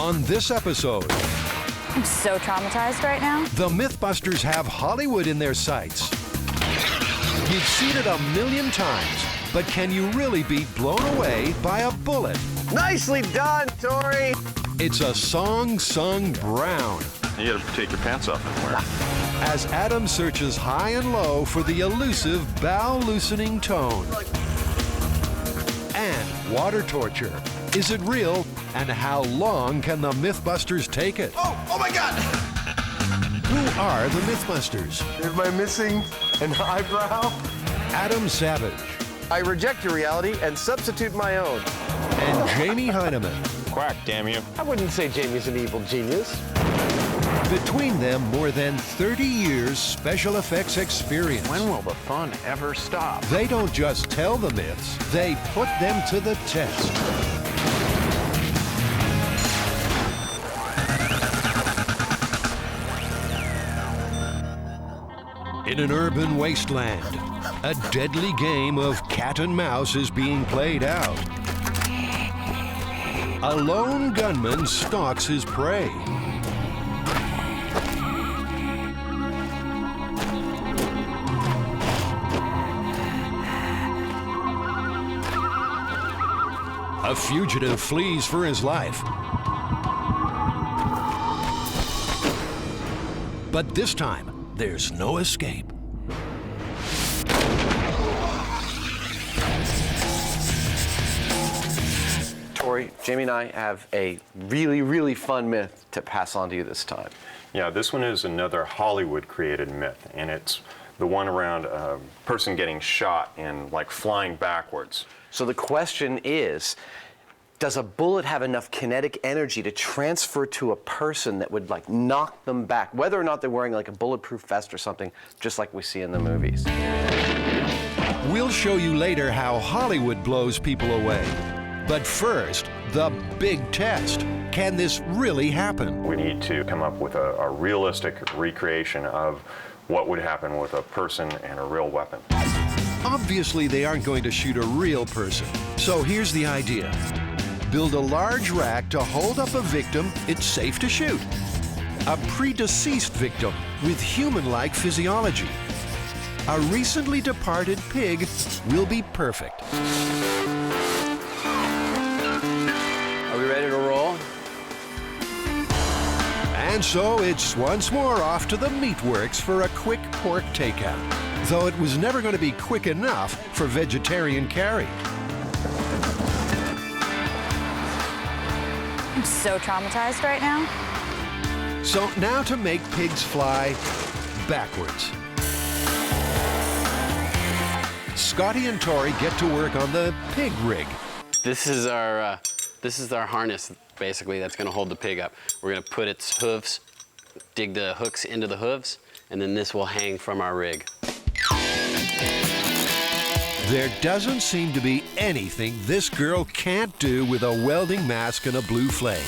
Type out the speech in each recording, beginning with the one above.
On this episode, I'm so traumatized right now. the MythBusters have Hollywood in their sights. You've seen it a million times, but can you really be blown away by a bullet? Nicely done, Tori! It's a song sung brown. You gotta take your pants off and wear. As Adam searches high and low for the elusive bow-loosening tone. And water torture. Is it real? And how long can the MythBusters take it? Oh my God! Who are the MythBusters? Am I missing an eyebrow? Adam Savage I reject your reality and substitute my own. and Jamie Heineman. Quack, damn you. I wouldn't say Jamie's an evil genius. Between them, more than 30 years special effects experience. When will the fun ever stop? They don't just tell the myths, they put them to the test. In an urban wasteland, a deadly game of cat and mouse is being played out. A lone gunman stalks his prey. A fugitive flees for his life. But this time, there's no escape. Tori, Jamie and I have a really, really fun myth to pass on to you this time. Yeah, this one is another Hollywood-created myth, and it's the one around a person getting shot and like flying backwards. So the question is, does a bullet have enough kinetic energy to transfer to a person that would like knock them back, whether or not they're wearing like a bulletproof vest or something, just like we see in the movies? We'll show you later how Hollywood blows people away. But first, the big test. Can this really happen? We need to come up with a realistic recreation of what would happen with a person and a real weapon. Obviously, they aren't going to shoot a real person. So here's the idea. Build a large rack to hold up a victim it's safe to shoot. A predeceased victim with human-like physiology. A recently departed pig will be perfect. Are we ready to roll? And so it's once more off to the meatworks for a quick pork takeout. Though it was never going to be quick enough for vegetarian Carrie. I'm so traumatized right now. So now to make pigs fly backwards. Scotty and Tori get to work on the pig rig. This is our harness, basically, that's gonna hold the pig up. We're gonna put its hooves, dig the hooks into the hooves, and then this will hang from our rig. There doesn't seem to be anything this girl can't do with a welding mask and a blue flame.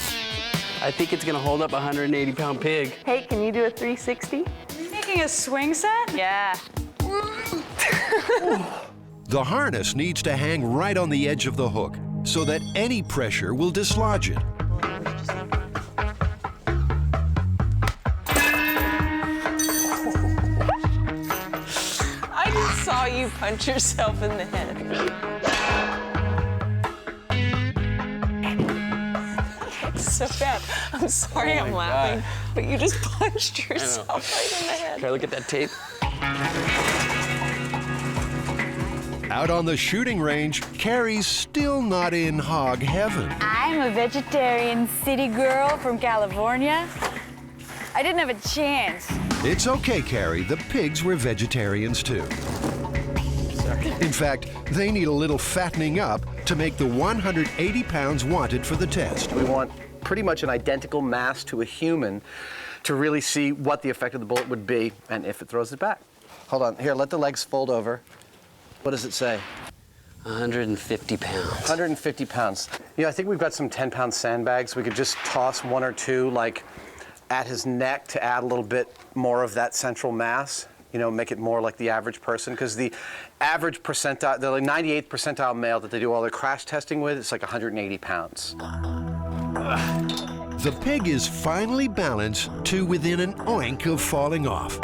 I think it's gonna hold up a 180-pound pig. Hey, can you do a 360? Making a swing set? Yeah. The harness needs to hang right on the edge of the hook so that any pressure will dislodge it. I just saw you punch yourself in the head. It's so bad. I'm sorry I'm laughing, but you just punched yourself right in the head. Can I look at that tape? Out on the shooting range, Carrie's still not in hog heaven. I'm a vegetarian city girl from California. I didn't have a chance. It's okay, Carrie. The pigs were vegetarians too. In fact, they need a little fattening up to make the 180 pounds wanted for the test. We want pretty much an identical mass to a human to really see what the effect of the bullet would be and if it throws it back. Hold on, here, let the legs fold over. What does it say? 150 pounds. 150 pounds. You know, I think we've got some 10-pound sandbags. We could just toss one or two, like, at his neck to add a little bit more of that central mass. You know, make it more like the average person, because the average percentile, the 98th percentile male that they do all their crash testing with, it's like 180 pounds. The pig is finally balanced to within an oink of falling off.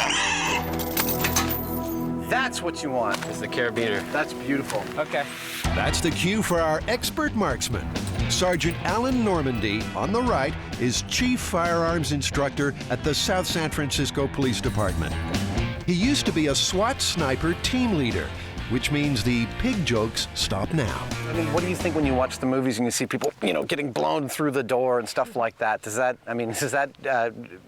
That's what you want. It's the carabiner. That's beautiful. Okay. That's the cue for our expert marksman. Sergeant Alan Normandy, on the right, is Chief Firearms Instructor at the South San Francisco Police Department. He used to be a SWAT sniper team leader, which means the pig jokes stop now. I mean, what do you think when you watch the movies and you see people, getting blown through the door and stuff like that? Does that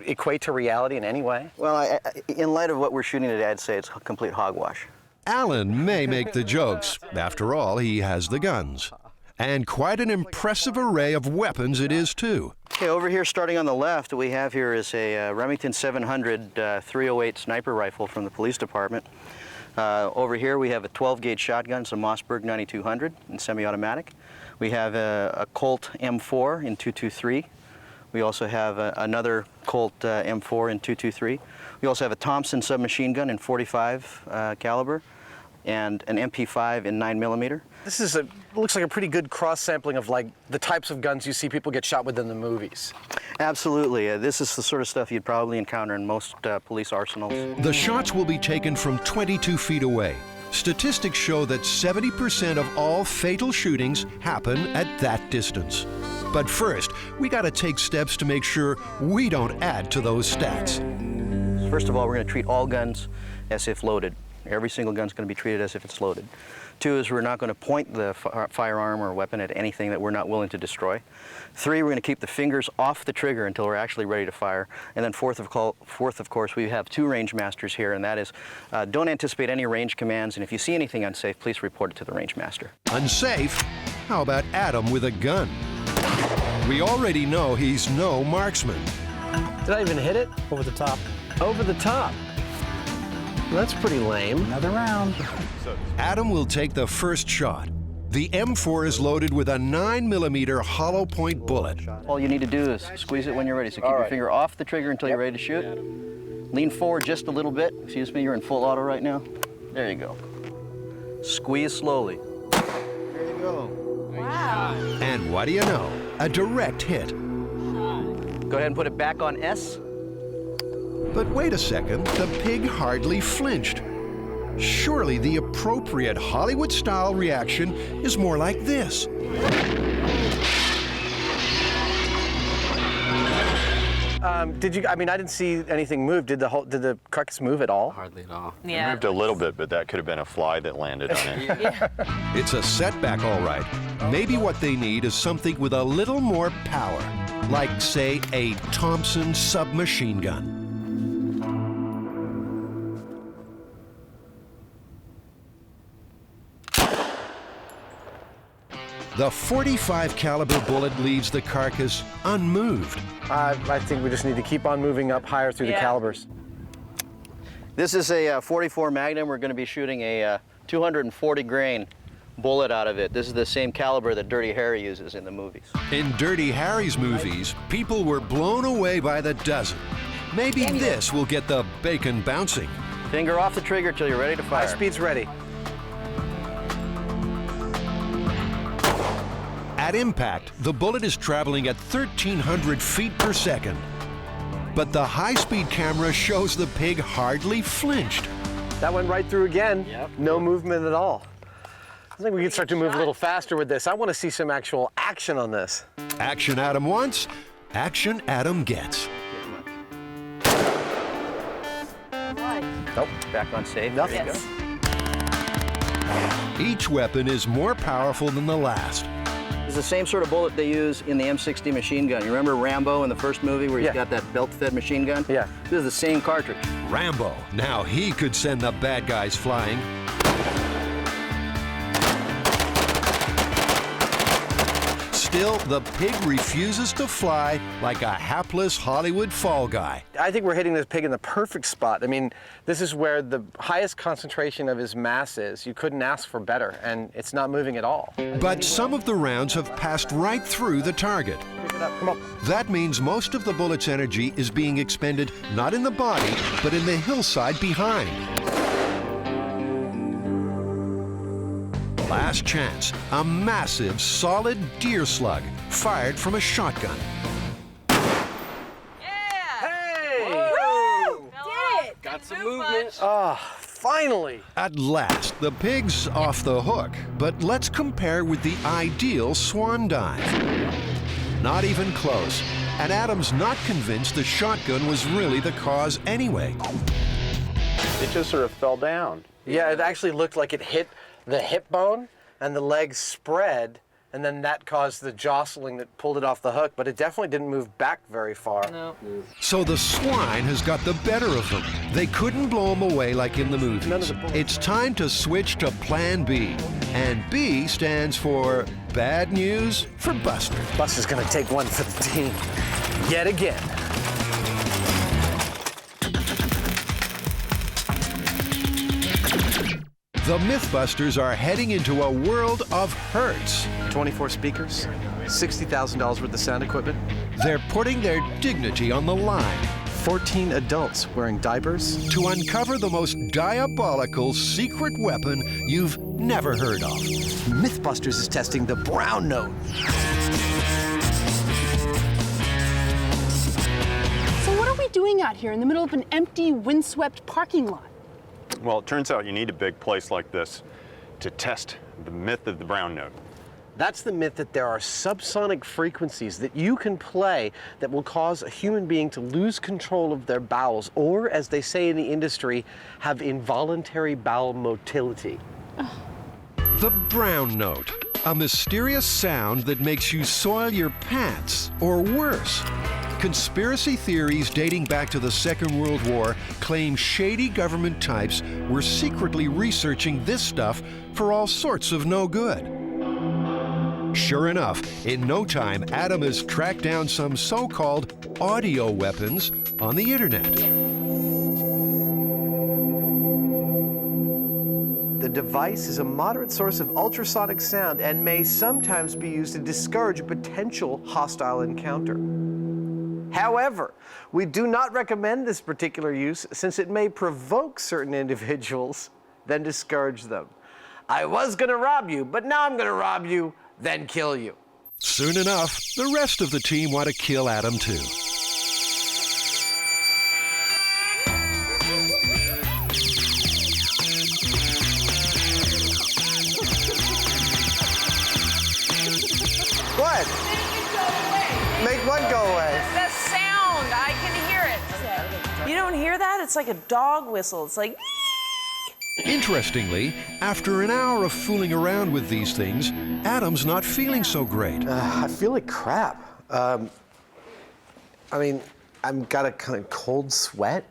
equate to reality in any way? Well, in light of what we're shooting today, I'd say it's complete hogwash. Alan may make the jokes. After all, he has the guns. And quite an impressive array of weapons it is, too. Okay, over here, starting on the left, what we have here is a Remington 700 .308 sniper rifle from the police department. Over here, we have a 12-gauge shotgun, it's a Mossberg 9200 in semi-automatic. We have a Colt M4 in .223. We also have another Colt M4 in .223. We also have a Thompson submachine gun in .45 caliber, and an MP5 in 9mm. This is looks like a pretty good cross-sampling of like the types of guns you see people get shot with in the movies. Absolutely. This is the sort of stuff you'd probably encounter in most police arsenals. The shots will be taken from 22 feet away. Statistics show that 70% of all fatal shootings happen at that distance. But first, we gotta take steps to make sure we don't add to those stats. First of all, we're going to treat all guns as if loaded. Every single gun's going to be treated as if it's loaded. Two is we're not going to point the firearm or weapon at anything that we're not willing to destroy. Three, we're going to keep the fingers off the trigger until we're actually ready to fire. And then fourth, of course, we have two range masters here, and that is don't anticipate any range commands, and if you see anything unsafe, please report it to the range master. Unsafe? How about Adam with a gun? We already know he's no marksman. Did I even hit it? Over the top. Over the top. Well, that's pretty lame. Another round. Adam will take the first shot. The M4 is loaded with a 9mm hollow point bullet. All you need to do is squeeze it when you're ready. So keep your finger off the trigger until you're ready to shoot. Lean forward just a little bit. Excuse me, you're in full auto right now. There you go. Squeeze slowly. There you go. Wow. And what do you know? A direct hit. Go ahead and put it back on S. But wait a second, the pig hardly flinched. Surely the appropriate Hollywood-style reaction is more like this. I didn't see anything move. Did the carcass move at all? Hardly at all. It moved a little bit, but that could have been a fly that landed on it. It's a setback, all right. Maybe what they need is something with a little more power, like, say, a Thompson submachine gun. The .45 caliber bullet leaves the carcass unmoved. I think we just need to keep on moving up higher through the calibers. This is a 44 Magnum. We're going to be shooting a 240 grain bullet out of it. This is the same caliber that Dirty Harry uses in the movies. In Dirty Harry's movies, people were blown away by the dozen. Maybe this will get the bacon bouncing. Finger off the trigger till you're ready to fire. High speed's ready. At impact, the bullet is traveling at 1,300 feet per second. But the high-speed camera shows the pig hardly flinched. That went right through again. Yep. No movement at all. I think we can start to move a little faster with this. I want to see some actual action on this. Action Adam wants, action Adam gets. Nope, back on safe. Nothing. There you go. Each weapon is more powerful than the last. It's the same sort of bullet they use in the M60 machine gun. You remember Rambo in the first movie where he's got that belt-fed machine gun? Yeah. This is the same cartridge. Rambo, now he could send the bad guys flying. Still, the pig refuses to fly like a hapless Hollywood fall guy. I think we're hitting this pig in the perfect spot. I mean, this is where the highest concentration of his mass is. You couldn't ask for better, and it's not moving at all. But some of the rounds have passed right through the target. Pick it up, come on. That means most of the bullet's energy is being expended not in the body, but in the hillside behind. Last chance, a massive, solid deer slug fired from a shotgun. some movement. Finally! At last, the pig's off the hook. But let's compare with the ideal swan dive. Not even close. And Adam's not convinced the shotgun was really the cause anyway. It just sort of fell down. Yeah, it actually looked like it hit the hip bone and the legs spread, and then that caused the jostling that pulled it off the hook, but it definitely didn't move back very far. No. So the swine has got the better of them. They couldn't blow him away like in the movies. None of the bullets. It's time to switch to Plan B. And B stands for bad news for Buster. Buster's gonna take one for the team. Yet again. The MythBusters are heading into a world of hurts. 24 speakers, $60,000 worth of sound equipment, They're putting their dignity on the line 14 adults wearing diapers. to uncover the most diabolical secret weapon you've never heard of. MythBusters is testing the brown note. So what are we doing out here in the middle of an empty, windswept parking lot? Well, it turns out you need a big place like this to test the myth of the brown note. That's the myth that there are subsonic frequencies that you can play that will cause a human being to lose control of their bowels, or, as they say in the industry, have involuntary bowel motility. The brown note, a mysterious sound that makes you soil your pants, or worse. Conspiracy theories dating back to the Second World War claim shady government types were secretly researching this stuff for all sorts of no good. Sure enough, in no time, Adam has tracked down some so-called audio weapons on the internet. The device is a moderate source of ultrasonic sound and may sometimes be used to discourage a potential hostile encounter. However, we do not recommend this particular use since it may provoke certain individuals, then discourage them. I was gonna rob you, but now I'm gonna rob you, then kill you. Soon enough, the rest of the team want to kill Adam too. What? Make what go away? The sound, I can hear it. You don't hear that? It's like a dog whistle. It's like. Interestingly, after an hour of fooling around with these things, Adam's not feeling so great. I feel like crap. I mean, I've got a kind of cold sweat.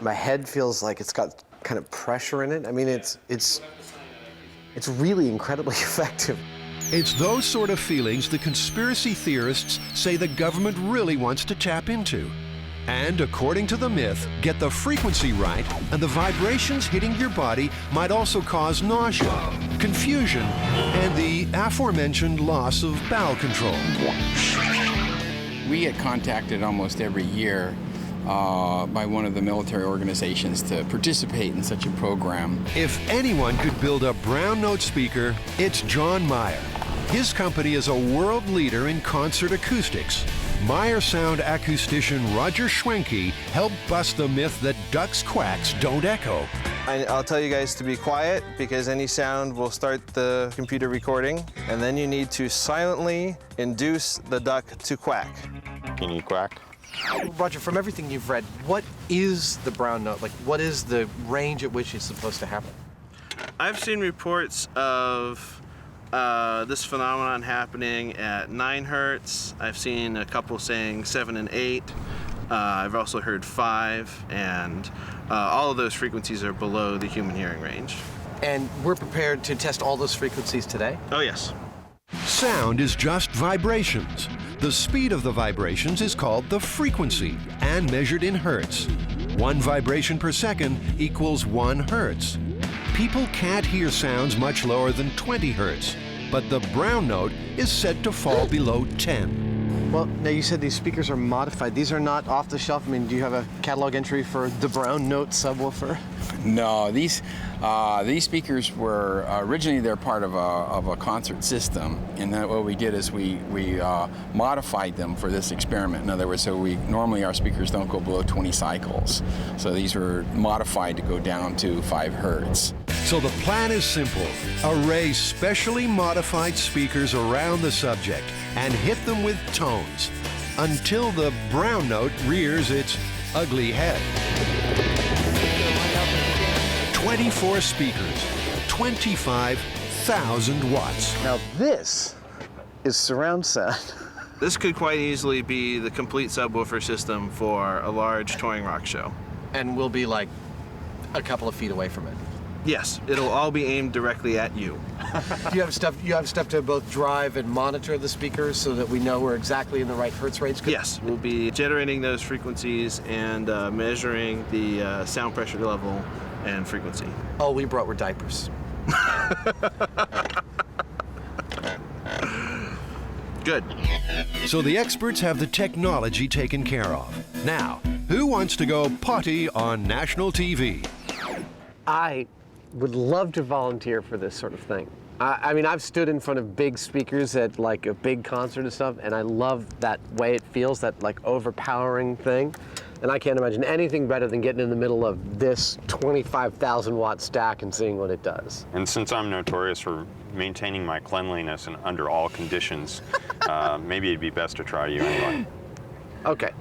My head feels like it's got kind of pressure in it. I mean, it's really incredibly effective. It's those sort of feelings the conspiracy theorists say the government really wants to tap into. And according to the myth, get the frequency right, and the vibrations hitting your body might also cause nausea, confusion, and the aforementioned loss of bowel control. We get contacted almost every year by one of the military organizations to participate in such a program. If anyone could build a brown note speaker, it's John Meyer. His company is a world leader in concert acoustics. Meyer sound acoustician Roger Schwenke helped bust the myth that ducks' quacks don't echo. I'll tell you guys to be quiet because any sound will start the computer recording, and then you need to silently induce the duck to quack. Can you quack? Roger, from everything you've read, what is the brown note? Like, what is the range at which it's supposed to happen? I've seen reports of this phenomenon happening at 9 hertz. I've seen a couple saying 7 and 8. I've also heard 5, and all of those frequencies are below the human hearing range. And we're prepared to test all those frequencies today? Oh, yes. Sound is just vibrations. The speed of the vibrations is called the frequency and measured in hertz. 1 vibration per second equals 1 hertz. People can't hear sounds much lower than 20 hertz, but the brown note is said to fall below 10. Well, now you said these speakers are modified. These are not off the shelf. I mean, do you have a catalog entry for the Brown Note subwoofer? No, these speakers were originally they're part of a concert system, and then what we did is we modified them for this experiment. In other words, so normally our speakers don't go below 20 cycles, so these were modified to go down to 5 hertz. So the plan is simple. Array specially modified speakers around the subject and hit them with tones until the Brown Note rears its ugly head. 24 speakers, 25,000 watts. Now this is surround sound. This could quite easily be the complete subwoofer system for a large touring rock show. And we'll be like a couple of feet away from it. Yes, it'll all be aimed directly at you. Do you have stuff to both drive and monitor the speakers so that we know we're exactly in the right hertz range? Yes, we'll be generating those frequencies and measuring the sound pressure level and frequency. All we brought were diapers. Good. So the experts have the technology taken care of. Now, who wants to go potty on national TV? I would love to volunteer for this sort of thing. I mean, I've stood in front of big speakers at like a big concert and stuff, and I love that way it feels, that like overpowering thing. And I can't imagine anything better than getting in the middle of this 25,000 watt stack and seeing what it does. And since I'm notorious for maintaining my cleanliness and under all conditions, maybe it'd be best to try you anyway. Okay.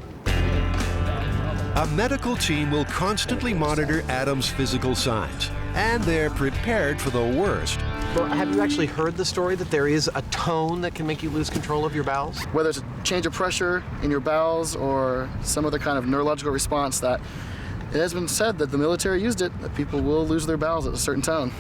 A medical team will constantly monitor Adam's physical signs, and they're prepared for the worst. Well, have you actually heard the story that there is a tone that can make you lose control of your bowels? Whether it's a change of pressure in your bowels or some other kind of neurological response, that it has been said that the military used it, that people will lose their bowels at a certain tone.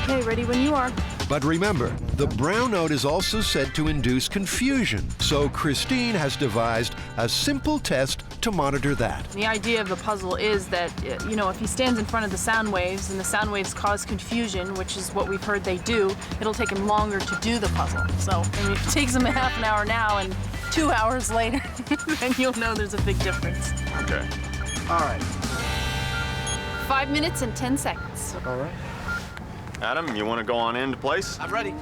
Okay, ready when you are. But remember, the Brown Note is also said to induce confusion, so Christine has devised a simple test to monitor that. The idea of the puzzle is that, you know, if he stands in front of the sound waves and the sound waves cause confusion, which is what we've heard they do, it'll take him longer to do the puzzle. So, I mean, if it takes him a half an hour now and 2 hours later, then you'll know there's a big difference. Okay. All right. 5 minutes and 10 seconds. All right. Adam, you want to go on into place? I'm ready.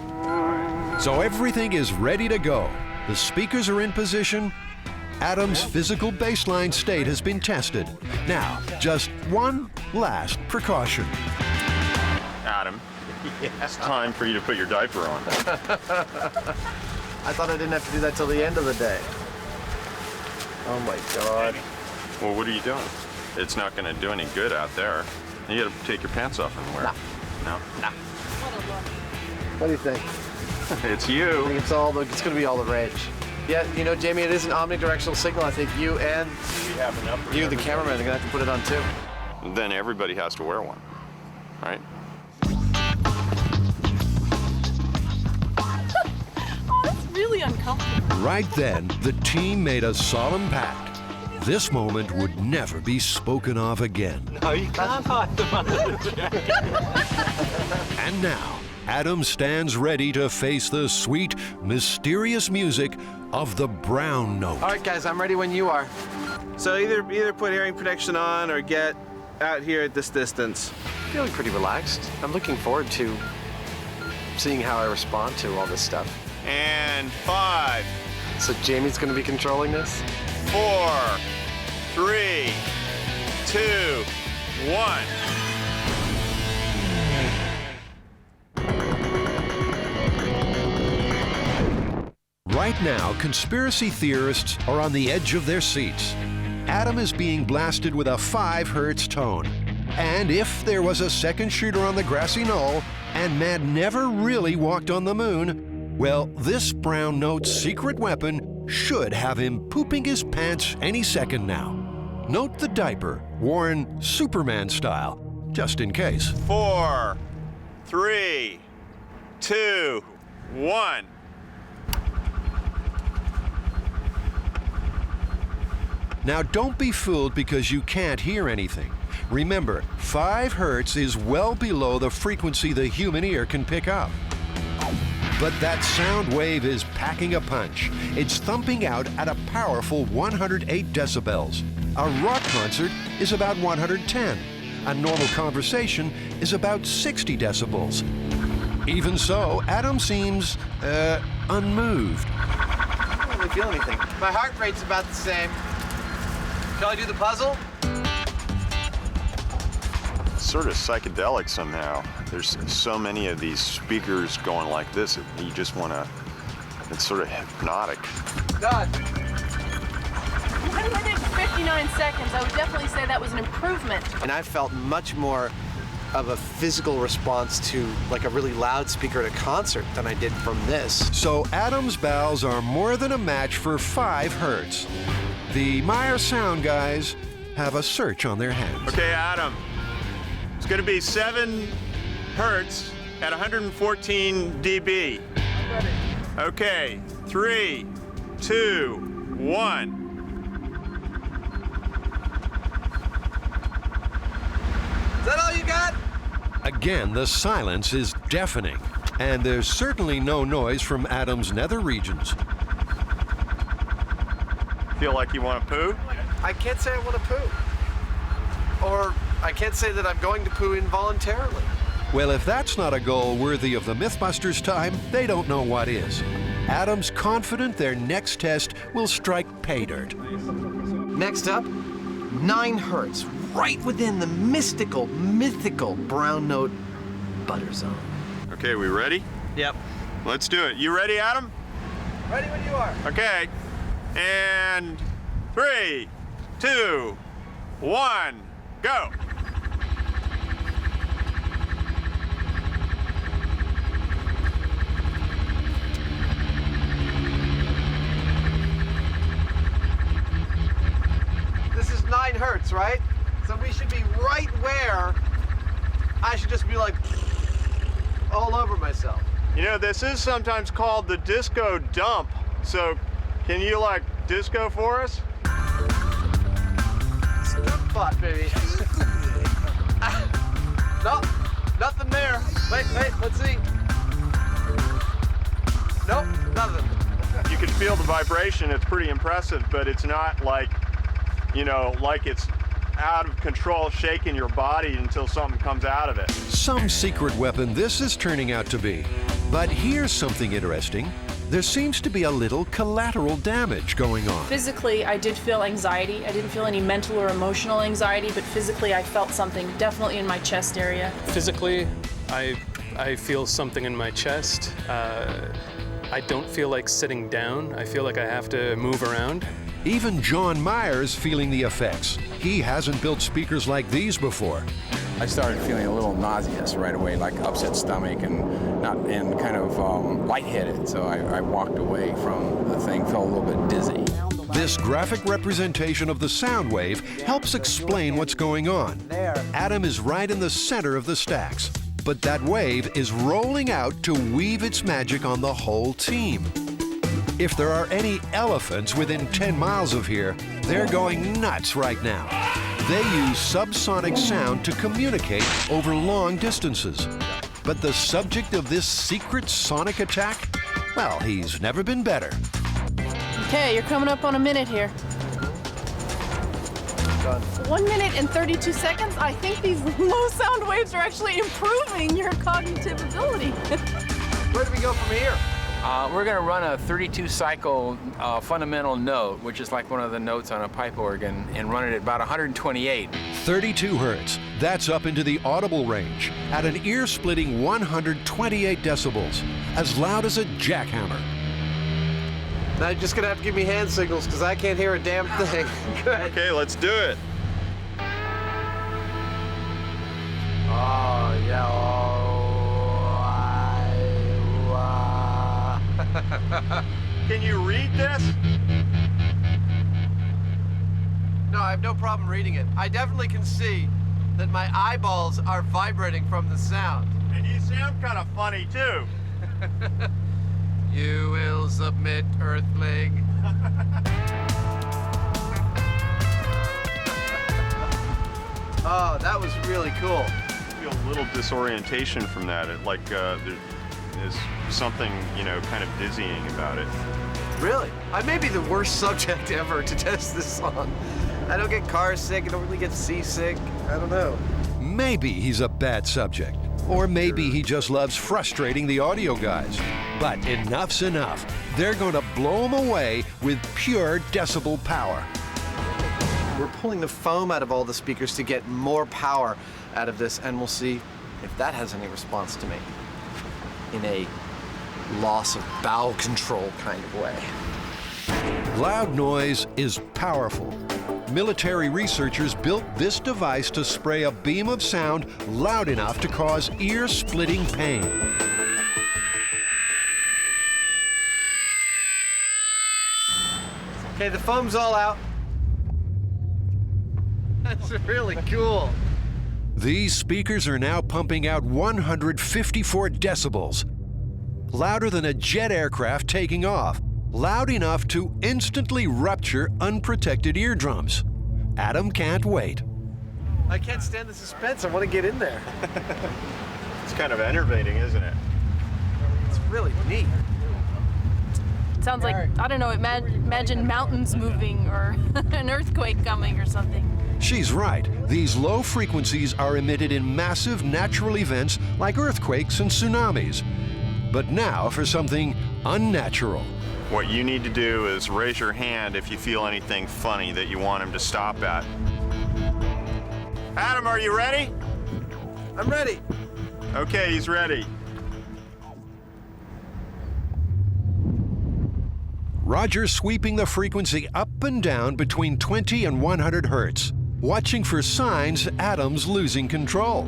So everything is ready to go. The speakers are in position. Adam's physical baseline state has been tested. Now, just one last precaution. Adam, it's time for you to put your diaper on. I thought I didn't have to do that till the end of the day. Oh my God. Well, what are you doing? It's not going to do any good out there. You got to take your pants off and wear. No? Nah. What do you think? It's you. I think it's going to be all the rage. Yeah, you know, Jamie, it is an omnidirectional signal. I think you and you, the cameraman, are going to have to put it on too. Then everybody has to wear one, right? Oh, that's really uncomfortable. Right then, the team made a solemn pact. This moment would never be spoken of again. No, you can't hide them under the jacket. And now, Adam stands ready to face the sweet, mysterious music of the Brown Note. All right, guys, I'm ready when you are. So either put hearing protection on or get out here at this distance. Feeling pretty relaxed. I'm looking forward to seeing how I respond to all this stuff. And 5. So Jamie's going to be controlling this? 4, 3, 2, 1. Right now, conspiracy theorists are on the edge of their seats. Adam is being blasted with a 5 hertz tone. And if there was a second shooter on the grassy knoll, and man never really walked on the moon, well, this Brown Note's secret weapon should have him pooping his pants any second now. Note the diaper, worn Superman style, just in case. 4, 3, 2, 1. Now don't be fooled because you can't hear anything. Remember, 5 hertz is well below the frequency the human ear can pick up. But that sound wave is packing a punch. It's thumping out at a powerful 108 decibels. A rock concert is about 110. A normal conversation is about 60 decibels. Even so, Adam seems, unmoved. I don't really feel anything. My heart rate's about the same. Shall I do the puzzle? Sort of psychedelic somehow. There's so many of these speakers going like this, you just want to, it's sort of hypnotic. Done. 1 minute and 59 seconds. I would definitely say that was an improvement. And I felt much more of a physical response to like a really loud speaker at a concert than I did from this. So Adam's bells are more than a match for 5 hertz. The Meyer sound guys have a search on their hands. Okay, Adam, it's going to be 7 hertz at 114 dB. Okay, 3, 2, 1. Is that all you got? Again, the silence is deafening, and there's certainly no noise from Adam's nether regions. Feel like you want to poo? I can't say I want to poo. Or I can't say that I'm going to poo involuntarily. Well, if that's not a goal worthy of the MythBusters time, they don't know what is. Adam's confident their next test will strike pay dirt. Next up, 9 hertz, right within the mythical brown note butter zone. Okay, we ready? Yep. Let's do it. You ready, Adam? Ready when you are. Okay. And 3, 2, 1, go. This is 9 hertz, right? So we should be right where I should just be like all over myself. You know, this is sometimes called the disco dump. So can you like disco for us? Good butt, baby. No, nothing there. Wait, let's see. Nope, nothing. You can feel the vibration. It's pretty impressive, but it's not like, you know, like it's out of control shaking your body until something comes out of it. Some secret weapon this is turning out to be. But here's something interesting. There seems to be a little collateral damage going on. Physically, I did feel anxiety. I didn't feel any mental or emotional anxiety, but physically, I felt something definitely in my chest area. Physically, I feel something in my chest. I don't feel like sitting down. I feel like I have to move around. Even John Meyer's feeling the effects. He hasn't built speakers like these before. I started feeling a little nauseous right away, like upset stomach and kind of lightheaded. So I walked away from the thing, felt a little bit dizzy. This graphic representation of the sound wave helps explain what's going on. Adam is right in the center of the stacks, but that wave is rolling out to weave its magic on the whole team. If there are any elephants within 10 miles of here, they're going nuts right now. They use subsonic sound to communicate over long distances. But the subject of this secret sonic attack, well, he's never been better. Okay, you're coming up on a minute here. Done. 1 minute and 32 seconds. I think these low sound waves are actually improving your cognitive ability. Where do we go from here? We're going to run a 32 cycle fundamental note, which is like one of the notes on a pipe organ, and run it at about 128. 32 hertz. That's up into the audible range at an ear-splitting 128 decibels, as loud as a jackhammer. Now you're just gonna have to give me hand signals because I can't hear a damn thing. Good. Okay, let's do it. Oh, yeah. Can you read this? No, I have no problem reading it. I definitely can see that my eyeballs are vibrating from the sound. And you sound kind of funny too. You will submit, Earthling. Oh, that was really cool. I feel a little disorientation from that. It, like is something, you know, kind of dizzying about it. Really? I may be the worst subject ever to test this on. I don't get car sick, I don't really get seasick. I don't know. Maybe he's a bad subject. Or maybe he just loves frustrating the audio guys. But enough's enough. They're going to blow him away with pure decibel power. We're pulling the foam out of all the speakers to get more power out of this, and we'll see if that has any response to me in a loss of bowel control kind of way. Loud noise is powerful. Military researchers built this device to spray a beam of sound loud enough to cause ear-splitting pain. Okay, the foam's all out. That's really cool. These speakers are now pumping out 154 decibels, louder than a jet aircraft taking off, loud enough to instantly rupture unprotected eardrums. Adam can't wait. I can't stand the suspense. I want to get in there. It's kind of enervating, isn't it? It's really neat. Sounds like, I don't know, imagine mountains moving or an earthquake coming or something. She's right. These low frequencies are emitted in massive natural events like earthquakes and tsunamis. But now for something unnatural. What you need to do is raise your hand if you feel anything funny that you want him to stop at. Adam, are you ready? I'm ready. Okay, he's ready. Roger's sweeping the frequency up and down between 20 and 100 hertz, watching for signs Adam's losing control.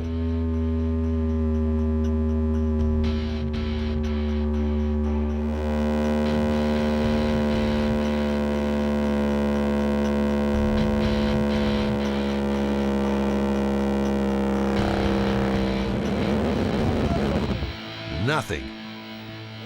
Nothing.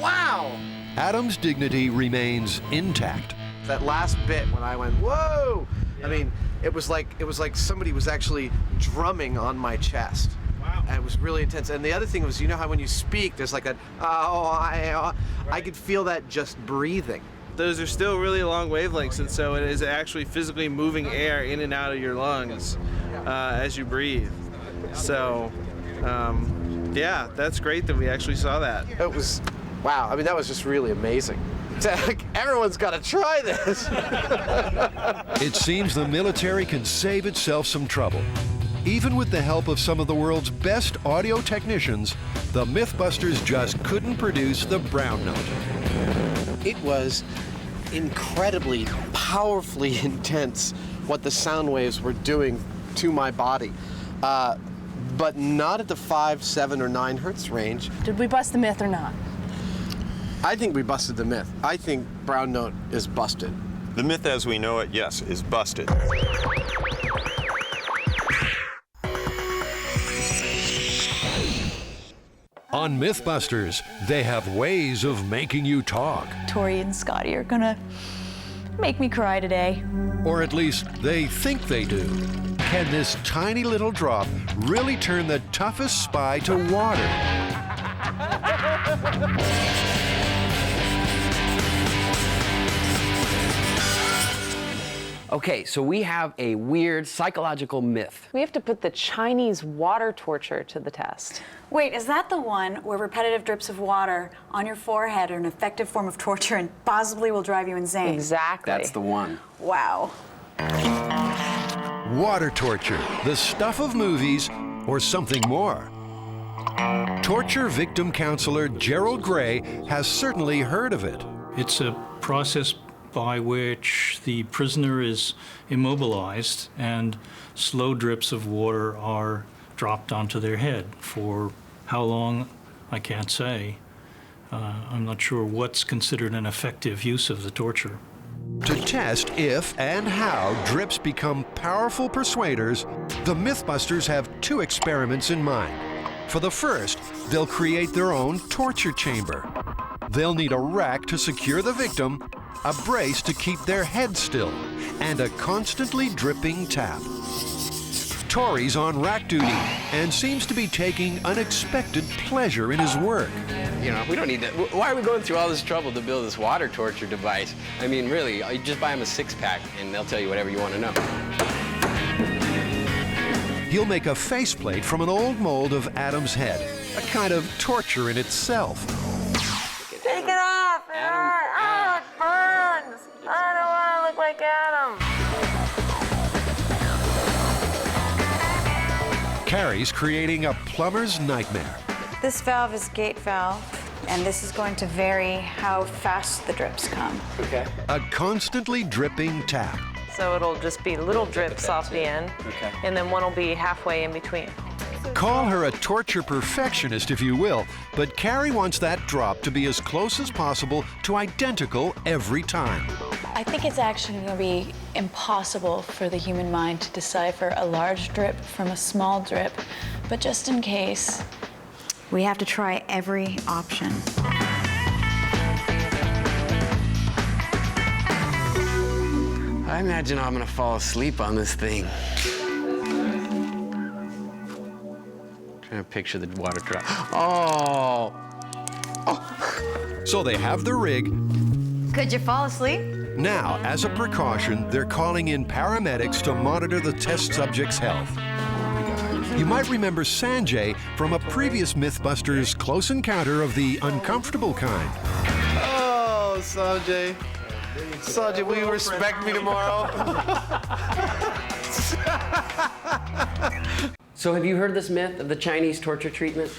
Wow! Adam's dignity remains intact. That last bit when I went, whoa! I mean, it was like somebody was actually drumming on my chest. Wow. And it was really intense. And the other thing was, you know how when you speak, there's like a, I could feel that just breathing. Those are still really long wavelengths, and so it is actually physically moving air in and out of your lungs as you breathe. So, yeah, that's great that we actually saw that. It was, wow, I mean, that was just really amazing. Everyone's got to try this. It seems the military can save itself some trouble. Even with the help of some of the world's best audio technicians, the MythBusters just couldn't produce the brown note. It was incredibly, powerfully intense what the sound waves were doing to my body. But not at the 5, 7, or 9 hertz range. Did we bust the myth or not? I think we busted the myth. I think brown note is busted. The myth as we know it, yes, is busted. On MythBusters, they have ways of making you talk. Tori and Scotty are gonna make me cry today. Or at least they think they do. Can this tiny little drop really turn the toughest spy to water? Okay, so we have a weird psychological myth. We have to put the Chinese water torture to the test. Wait, is that the one where repetitive drips of water on your forehead are an effective form of torture and possibly will drive you insane? Exactly. That's the one. Wow. Water torture, the stuff of movies, or something more. Torture victim counselor Gerald Gray has certainly heard of it. It's a process by which the prisoner is immobilized and slow drips of water are dropped onto their head. For how long, I can't say. I'm not sure what's considered an effective use of the torture. To test if and how drips become powerful persuaders, the MythBusters have 2 experiments in mind. For the first, they'll create their own torture chamber. They'll need a rack to secure the victim, a brace to keep their head still, and a constantly dripping tap. Tori's on rack duty and seems to be taking unexpected pleasure in his work. You know, we don't need to. Why are we going through all this trouble to build this water torture device? I mean, really, you just buy them a 6-pack and they'll tell you whatever you want to know. He'll make a faceplate from an old mold of Adam's head, a kind of torture in itself. Take it off! Oh, it burns! I don't want to look like Adam. Carrie's creating a plumber's nightmare. This valve is gate valve, and this is going to vary how fast the drips come. Okay. A constantly dripping tap. So it'll just be little drips off the end, and then one will be halfway in between. Call her a torture perfectionist if you will, but Carrie wants that drop to be as close as possible to identical every time. I think it's actually going to be impossible for the human mind to decipher a large drip from a small drip, but just in case, we have to try every option. I imagine I'm gonna fall asleep on this thing. Trying to picture the water drop. Oh! So they have the rig. Could you fall asleep? Now, as a precaution, they're calling in paramedics to monitor the test subject's health. You might remember Sanjay from a previous MythBusters close encounter of the uncomfortable kind. Oh, Sanjay. Sanjay, will you respect me tomorrow? So have you heard this myth of the Chinese torture treatment?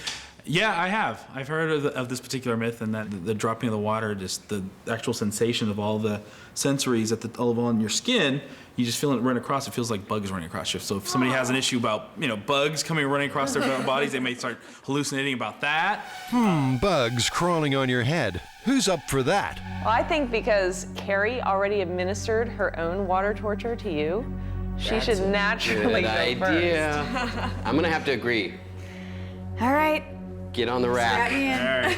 Yeah, I have. I've heard of this particular myth, and that the dropping of the water, just the actual sensation of all the sensories all on your skin, you just feel it run across. It feels like bugs running across you. So if somebody has an issue about, bugs running across their bodies, they may start hallucinating about that. Bugs crawling on your head. Who's up for that? Well, I think because Carrie already administered her own water torture to you, she should naturally Good go idea. first. I'm gonna have to agree. All right. Get on the rack. I'm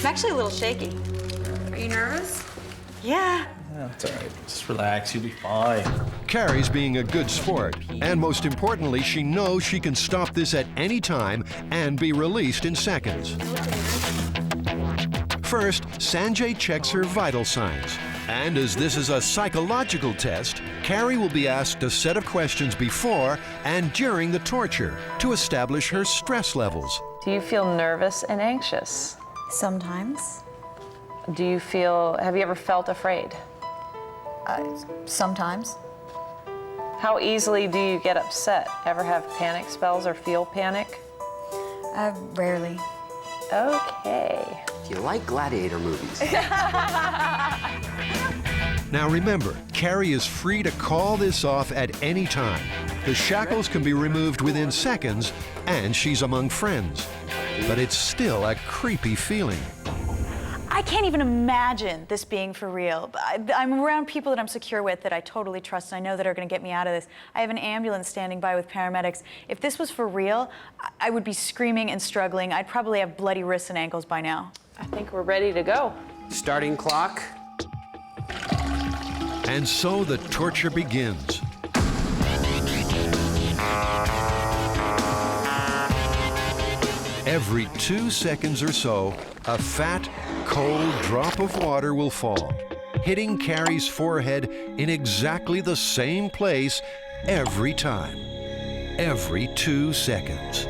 actually a little shaky. Are you nervous? Yeah. That's all right. Just relax. You'll be fine. Carrie's being a good sport, and most importantly, she knows she can stop this at any time and be released in seconds. First, Sanjay checks her vital signs. And as this is a psychological test, Carrie will be asked a set of questions before and during the torture to establish her stress levels. Do you feel nervous and anxious? Sometimes. Have you ever felt afraid? Sometimes. How easily do you get upset? Ever have panic spells or feel panic? Rarely. Okay. Do you like gladiator movies? Now remember, Carrie is free to call this off at any time. The shackles can be removed within seconds, and she's among friends. But it's still a creepy feeling. I can't even imagine this being for real. I'm around people that I'm secure with, that I totally trust, and I know that are going to get me out of this. I have an ambulance standing by with paramedics. If this was for real, I would be screaming and struggling. I'd probably have bloody wrists and ankles by now. I think we're ready to go. Starting clock. And so the torture begins. Every 2 seconds or so, a fat, cold drop of water will fall, hitting Carrie's forehead in exactly the same place every time. Every 2 seconds.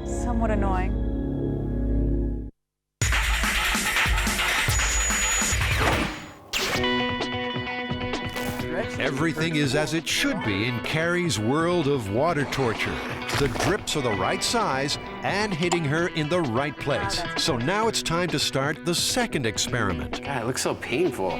Somewhat annoying. Everything is as it should be in Carrie's world of water torture. The drips are the right size and hitting her in the right place. So now it's time to start the second experiment. God, it looks so painful.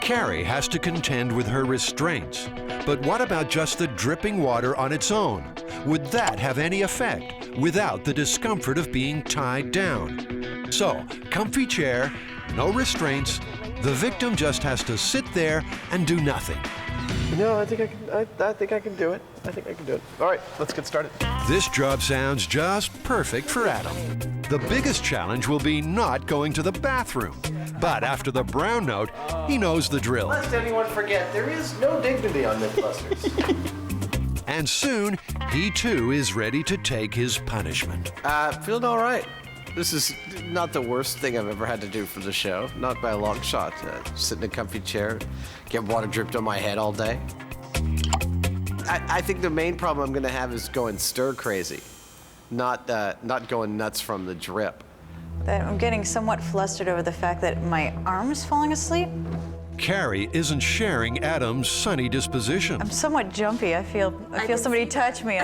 Carrie has to contend with her restraints. But what about just the dripping water on its own? Would that have any effect without the discomfort of being tied down? So, comfy chair, no restraints. The victim just has to sit there and do nothing. No, I think I can do it. I think I can do it. All right, let's get started. This job sounds just perfect for Adam. The biggest challenge will be not going to the bathroom. But after the brown note, he knows the drill. Lest anyone forget, there is no dignity on MythBusters. And soon, he too is ready to take his punishment. Feeling all right. This is not the worst thing I've ever had to do for the show, not by a long shot. Sit in a comfy chair, get water dripped on my head all day. I think the main problem I'm gonna have is going stir crazy, not going nuts from the drip. I'm getting somewhat flustered over the fact that my arm's falling asleep. Carrie isn't sharing Adam's sunny disposition. I'm somewhat jumpy. I feel somebody touch me.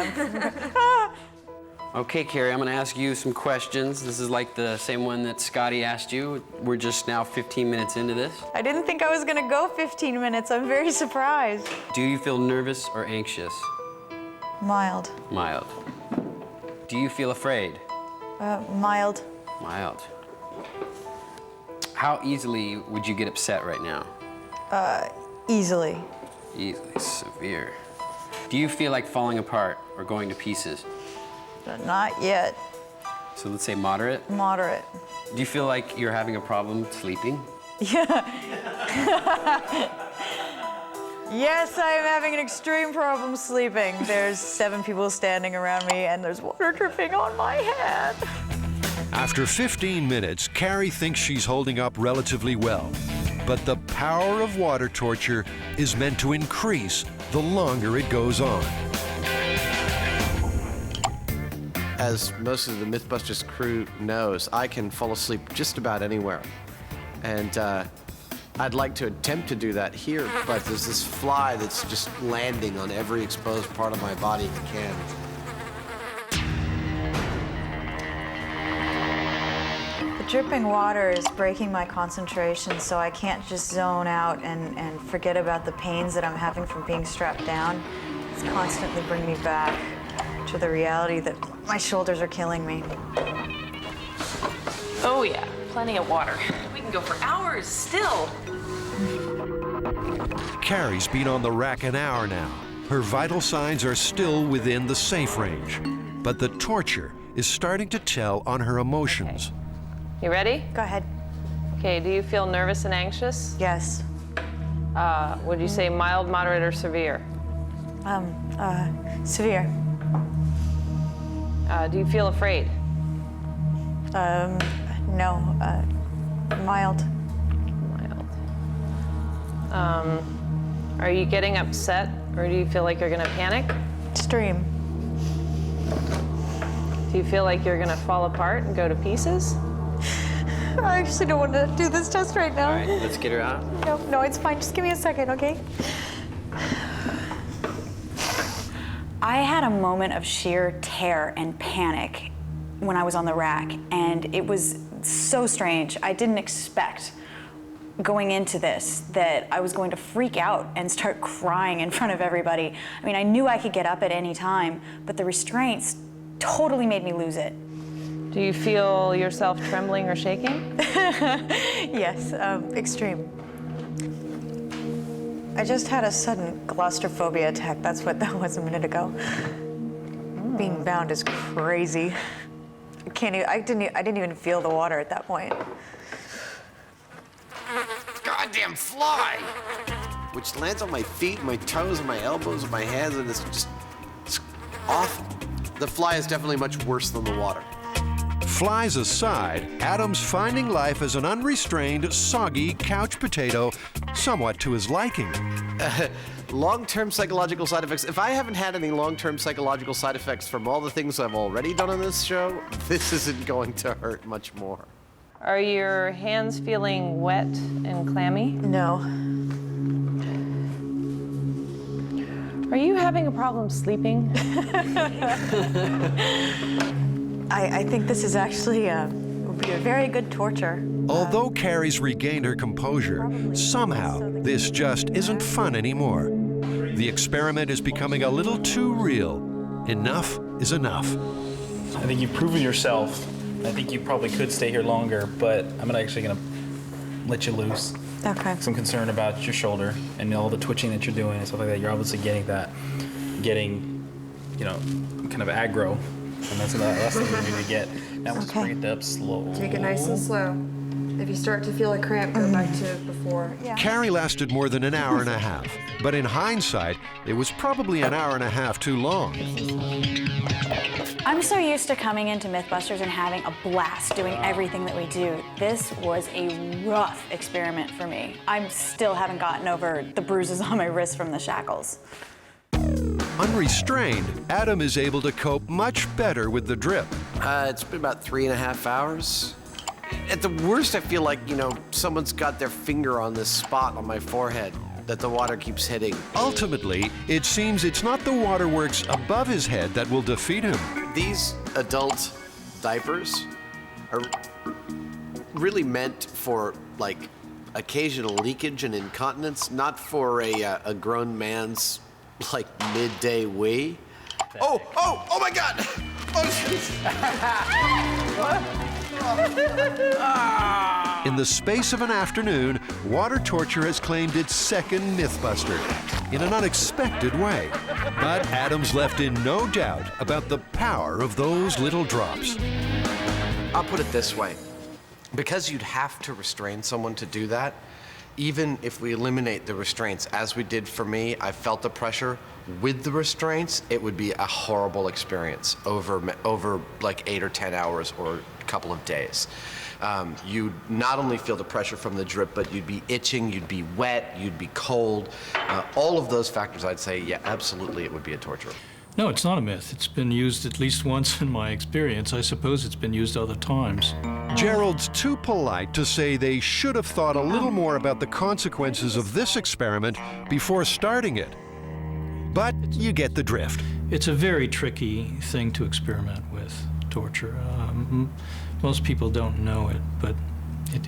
Okay, Carrie, I'm gonna ask you some questions. This is like the same one that Scotty asked you. We're just now 15 minutes into this. I didn't think I was gonna go 15 minutes. I'm very surprised. Do you feel nervous or anxious? Mild. Mild. Do you feel afraid? Mild. Mild. How easily would you get upset right now? Easily. Easily. Severe. Do you feel like falling apart or going to pieces? Not yet. So let's say moderate? Moderate. Do you feel like you're having a problem sleeping? Yeah. Yes, I am having an extreme problem sleeping. There's 7 people standing around me and there's water dripping on my head. After 15 minutes, Carrie thinks she's holding up relatively well. But the power of water torture is meant to increase the longer it goes on. As most of the MythBusters crew knows, I can fall asleep just about anywhere. And I'd like to attempt to do that here, but there's this fly that's just landing on every exposed part of my body it can. The dripping water is breaking my concentration, so I can't just zone out and forget about the pains that I'm having from being strapped down. It's constantly bringing me back to the reality that my shoulders are killing me. Oh yeah, plenty of water. We can go for hours still. Carrie's been on the rack an hour now. Her vital signs are still within the safe range, but the torture is starting to tell on her emotions. You ready? Go ahead. Okay, do you feel nervous and anxious? Yes. Would you say mild, moderate, or severe? Severe. Do you feel afraid? No. Mild. Mild. Are you getting upset, or do you feel like you're gonna panic? Extreme. Do you feel like you're gonna fall apart and go to pieces? I actually don't want to do this test right now. All right, let's get her out. No, it's fine. Just give me a second, okay? I had a moment of sheer terror and panic when I was on the rack, and it was so strange. I didn't expect going into this that I was going to freak out and start crying in front of everybody. I mean, I knew I could get up at any time, but the restraints totally made me lose it. Do you feel yourself trembling or shaking? Yes, extreme. I just had a sudden claustrophobia attack. That's what that was a minute ago. Being bound is crazy. I didn't even feel the water at that point. Goddamn fly! Which lands on my feet, my toes, and my elbows, and my hands, and it's awful. The fly is definitely much worse than the water. Flies aside, Adam's finding life as an unrestrained, soggy couch potato somewhat to his liking. Long-term psychological side effects. If I haven't had any long-term psychological side effects from all the things I've already done on this show, this isn't going to hurt much more. Are your hands feeling wet and clammy? No. Are you having a problem sleeping? I think this is actually will be a very good torture. Although Carrie's regained her composure, somehow this just isn't fun anymore. The experiment is becoming a little too real. Enough is enough. I think you've proven yourself. I think you probably could stay here longer, but I'm actually gonna let you loose. Okay. Some concern about your shoulder and all the twitching that you're doing and stuff like that. You're obviously getting, kind of aggro, and that's the last thing we need to get. Now we'll just bring it up slow. Take it nice and slow. If you start to feel a cramp, go back to before. Yeah. Carry lasted more than an hour and a half, but in hindsight, it was probably an hour and a half too long. I'm so used to coming into MythBusters and having a blast doing everything that we do. This was a rough experiment for me. I still haven't gotten over the bruises on my wrists from the shackles. Unrestrained, Adam is able to cope much better with the drip. It's been about 3.5 hours. At the worst, I feel like, someone's got their finger on this spot on my forehead that the water keeps hitting. Ultimately, it seems it's not the waterworks above his head that will defeat him. These adult diapers are really meant for, occasional leakage and incontinence, not for a grown man's, midday wee. Oh my God! In the space of an afternoon, water torture has claimed its second Mythbuster in an unexpected way. But Adam's left in no doubt about the power of those little drops. I'll put it this way. Because you'd have to restrain someone to do that, even if we eliminate the restraints, as we did for me, I felt the pressure. With the restraints, it would be a horrible experience over 8 or 10 hours or a couple of days. You'd not only feel the pressure from the drip, but you'd be itching, you'd be wet, you'd be cold. All of those factors, I'd say, yeah, absolutely, it would be a torture. No, it's not a myth. It's been used at least once in my experience. I suppose it's been used other times. Gerald's too polite to say they should have thought a little more about the consequences of this experiment before starting it. But you get the drift. It's a very tricky thing to experiment with, torture. Most people don't know it, but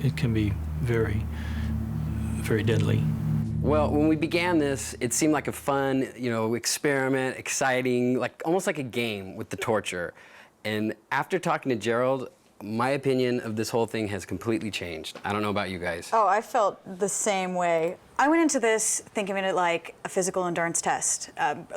it can be very, very deadly. Well, when we began this, it seemed like a fun, experiment, exciting, almost like a game with the torture. And after talking to Gerald, my opinion of this whole thing has completely changed. I don't know about you guys. Oh, I felt the same way. I went into this thinking of it like a physical endurance test,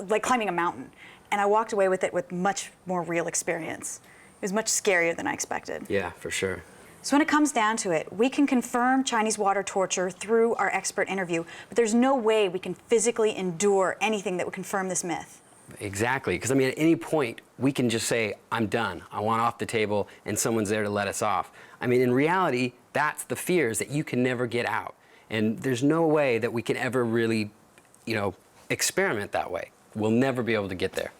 like climbing a mountain. And I walked away with it with much more real experience. It was much scarier than I expected. Yeah, for sure. So when it comes down to it, we can confirm Chinese water torture through our expert interview, but there's no way we can physically endure anything that would confirm this myth. Exactly, because at any point, we can just say, I'm done, I want off the table, and someone's there to let us off. In reality, that's the fear, is that you can never get out. And there's no way that we can ever really, experiment that way. We'll never be able to get there.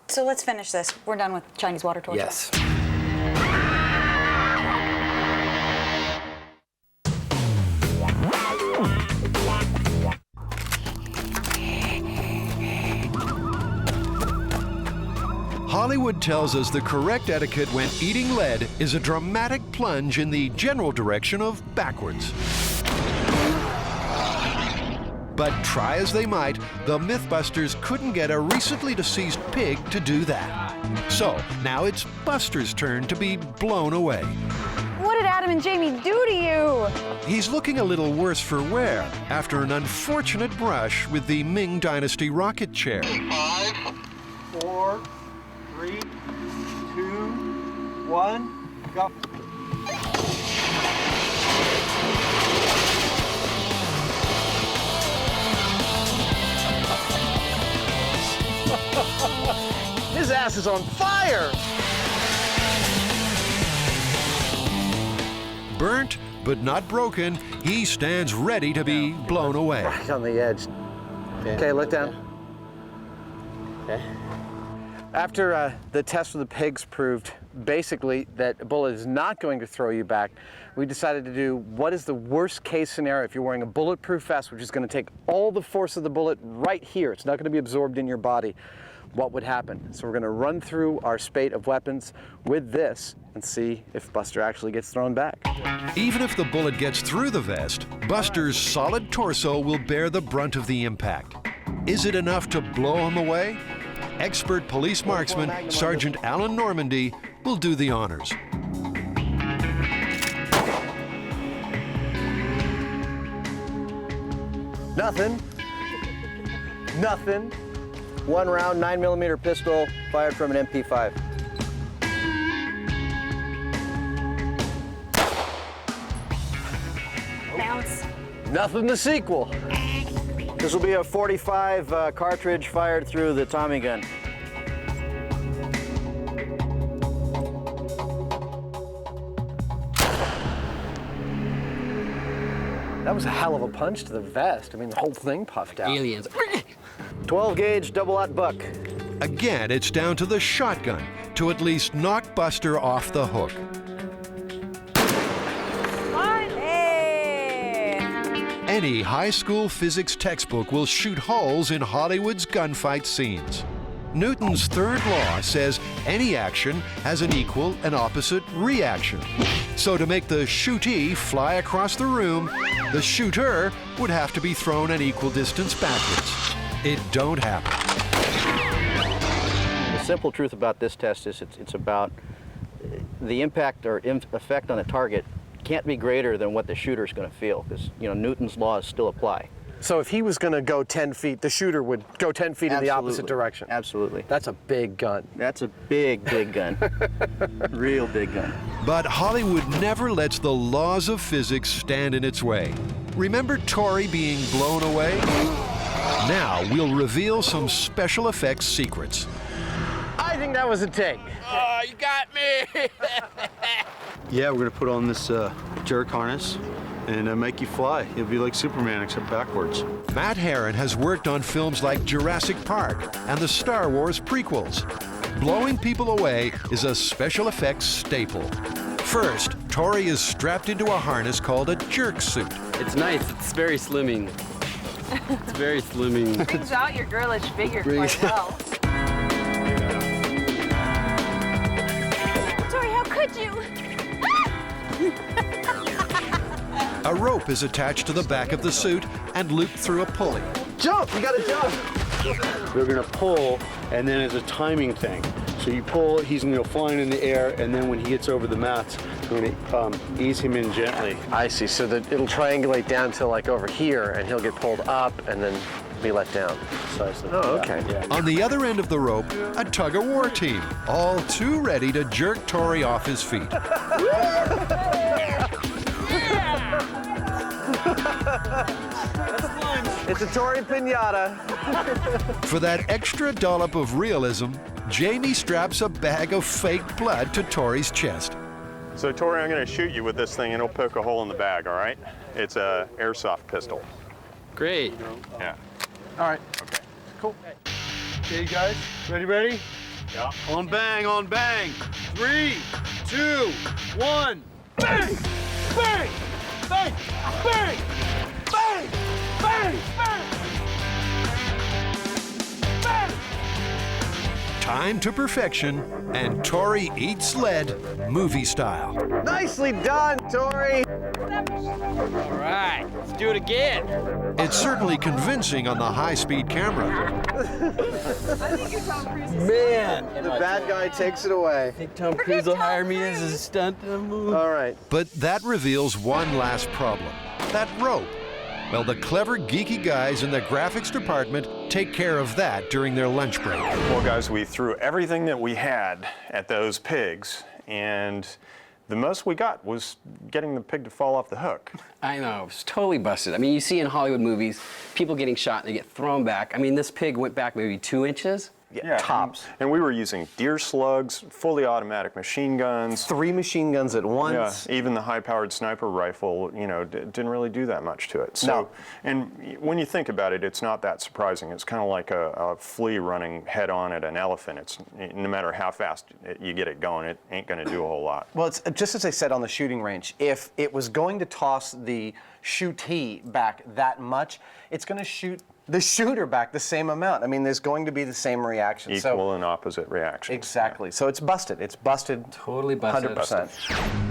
So let's finish this. We're done with Chinese water torture. Yes. Hollywood tells us the correct etiquette when eating lead is a dramatic plunge in the general direction of backwards. But try as they might, the Mythbusters couldn't get a recently deceased pig to do that. So now it's Buster's turn to be blown away. What did Adam and Jamie do to you? He's looking a little worse for wear after an unfortunate brush with the Ming Dynasty rocket chair. 5, 4, 3, 2, 1, go. His ass is on fire! Burnt, but not broken, he stands ready to be blown away. Right on the edge. Okay, look down. Okay. After the test with the pigs proved basically that a bullet is not going to throw you back, we decided to do what is the worst case scenario if you're wearing a bulletproof vest, which is going to take all the force of the bullet right here. It's not going to be absorbed in your body. What would happen? So we're going to run through our spate of weapons with this and see if Buster actually gets thrown back. Even if the bullet gets through the vest, Buster's solid torso will bear the brunt of the impact. Is it enough to blow him away? Expert police marksman Sergeant Alan Normandy will do the honors. Nothing. Nothing. One round 9mm pistol fired from an MP5. Nothing to sequel. This will be a 45 cartridge fired through the Tommy gun. That was a hell of a punch to the vest. I mean, the whole thing puffed out. Aliens. 12 gauge double-aught buck. Again, it's down to the shotgun to at least knock Buster off the hook. Any high school physics textbook will shoot holes in Hollywood's gunfight scenes. Newton's third law says any action has an equal and opposite reaction. So to make the shootee fly across the room, the shooter would have to be thrown an equal distance backwards. It don't happen. The simple truth about this test is it's about the impact or effect on a target can't be greater than what the shooter's going to feel, because Newton's laws still apply. So if he was going to go 10 feet, the shooter would go 10 feet in the opposite direction. Absolutely. That's a big gun. That's a big, big gun. Real big gun. But Hollywood never lets the laws of physics stand in its way. Remember Tori being blown away? Now we'll reveal some special effects secrets. I think that was a take. Oh, you got me! Yeah, we're gonna put on this jerk harness and make you fly. You'll be like Superman, except backwards. Matt Herron has worked on films like Jurassic Park and the Star Wars prequels. Blowing people away is a special effects staple. First, Tori is strapped into a harness called a jerk suit. It's nice. It's very slimming. It's very slimming. Brings out your girlish figure quite well. Tori, how could you? A rope is attached to the back of the suit and looped through a pulley. Jump! You gotta jump! We're gonna pull, and then it's a timing thing. So you pull, he's gonna go flying in the air, and then when he gets over the mats, we're gonna ease him in gently. I see, so that it'll triangulate down to like over here, and he'll get pulled up and then be let down. Precisely. Oh, okay. Yeah. On the other end of the rope, a tug-of-war team, all too ready to jerk Tori off his feet. It's a Tori pinata. For that extra dollop of realism, Jamie straps a bag of fake blood to Tori's chest. So Tori, I'm going to shoot you with this thing and it'll poke a hole in the bag, all right? It's a airsoft pistol. Great. Yeah. All right. Okay. Cool. Okay, guys, ready? Yeah. On bang. 3, 2, 1, bang! Bang! Bang! Bang! Bang! Bang! Bang! Bang! Time to perfection, and Tori eats lead, movie style. Nicely done, Tori. All right, let's do it again. It's certainly convincing on the high-speed camera. Man, the bad guy takes it away. I think Tom Cruise will hire me as a stunt movie. All right. But that reveals one last problem, that rope. Well, the clever, geeky guys in the graphics department take care of that during their lunch break. Well, guys, we threw everything that we had at those pigs, and the most we got was getting the pig to fall off the hook. I know, it was totally busted. I mean, you see in Hollywood movies, people getting shot and they get thrown back. I mean, this pig went back maybe 2 inches. Yeah, tops. And we were using deer slugs, fully automatic machine guns. 3 machine guns at once. Yeah, even the high-powered sniper rifle, didn't really do that much to it. So, No. And when you think about it, it's not that surprising. It's kind of like a flea running head-on at an elephant. It's no matter how fast you get it going, it ain't going to do a whole lot. Well, it's just as I said on the shooting range, if it was going to toss the shootee back that much, it's going to shoot the shooter back the same amount. I mean, there's going to be the same reaction. Equal and opposite reactions. Exactly. So it's busted. It's busted. Totally busted. 100%.